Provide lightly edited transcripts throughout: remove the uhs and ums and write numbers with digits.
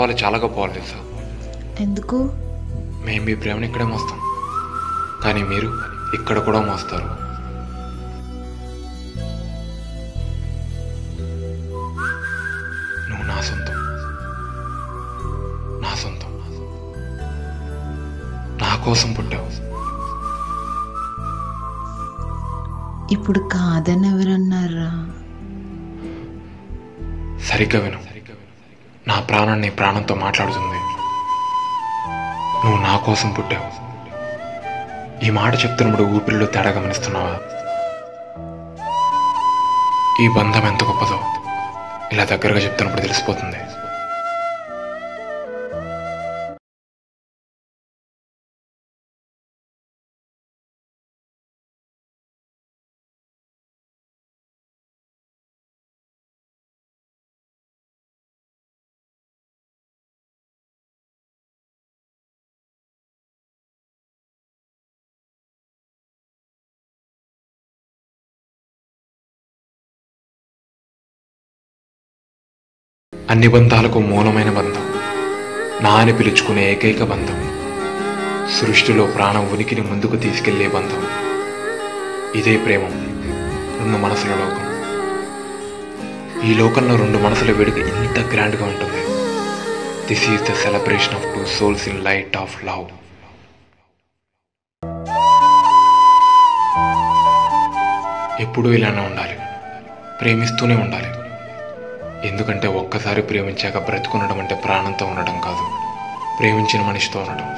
ఆడవాళ్ళు చాలా గొప్పవాళ్ళు తెలుసా? ఎందుకు? మేము మీ ప్రేమను ఇక్కడే మోస్తాం, కానీ మీరు ఇక్కడ కూడా మోస్తారు. నువ్వు నా సొంతం, నా సొంతం, నా కోసం పుట్టావు. ఇప్పుడు కాదని ఎవరన్నారా? సరిగ్గా విను, నా ప్రాణాన్ని ప్రాణంతో మాట్లాడుతుంది. నువ్వు నా కోసం పుట్టావు. ఈ మాట చెప్తున్నప్పుడు ఊపిరిలో తేడా గమనిస్తున్నావా? ఈ బంధం ఎంత గొప్పదో ఇలా దగ్గరగా చెప్తున్నప్పుడు తెలిసిపోతుంది. అన్ని బంధాలకు మూలమైన బంధం, నా అని పిలుచుకునే ఏకైక బంధం, సృష్టిలో ప్రాణం ఉనికిని ముందుకు తీసుకెళ్లే బంధం. ఇదే ప్రేమం, రెండు మనసుల లోకం. ఈ లోకంలో రెండు మనసుల వేడుక ఇంత గ్రాండ్గా ఉంటుంది. This is the celebration of two souls in light of love. ఎప్పుడూ ఇలానే ఉండాలి, ప్రేమిస్తూనే ఉండాలి. ఎందుకంటే ఒక్కసారి ప్రేమించాక బ్రతుకుండడం అంటే ప్రాణంతో ఉండడం కాదు, ప్రేమించిన మనిషితో ఉండడం.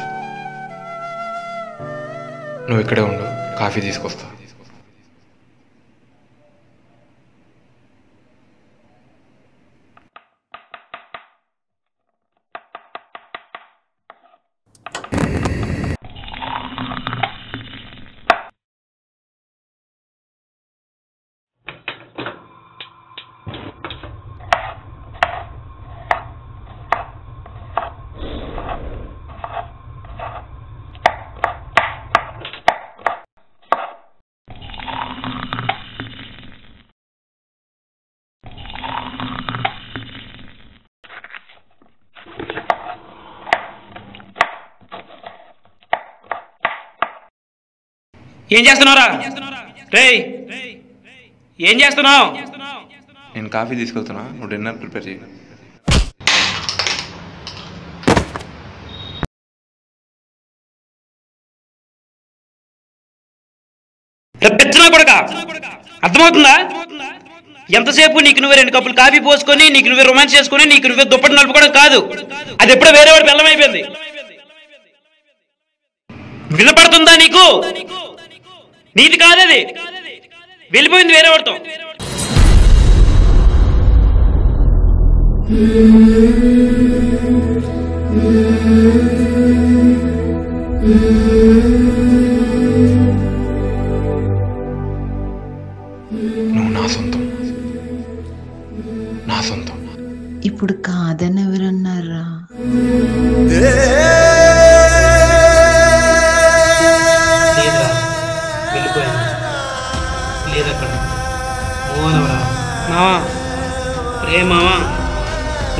నువ్వు ఇక్కడే ఉండు, కాఫీ తీసుకొస్తా. ఏం చేస్తున్నావురా? రేయ్, ఏం చేస్తున్నావు? నేను కాఫీ తీసుకెళ్తున్నా, నువ్వు డిన్నర్ ప్రిపేర్ చేయి. పెచ్చనా కొడక, అర్థమవుతుందా? ఎంతసేపు నీకు నువ్వే రెండు కప్పులు కాఫీ పోసుకొని నీకు నువ్వే రొమాన్స్ చేసుకుని నీకు నువ్వే దుప్పటి నలుపుకోవడం కాదు, అది ఎప్పుడో వేరే వాడి బెల్లం అయిపోయింది. వినపడుతుందా నీకు? నీది కాదది, వెళ్ళిపోయింది వేరే వాడితో. నువ్వు నా సొంతం, నా సొంతం. ఇప్పుడు కాదని ఎవరన్నారా? మావా రే మావా,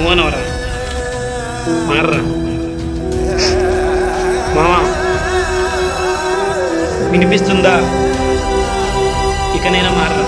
మోనవరా మార్రా మావా, వినిపిస్తుందా? ఇకనైనా మార్రా.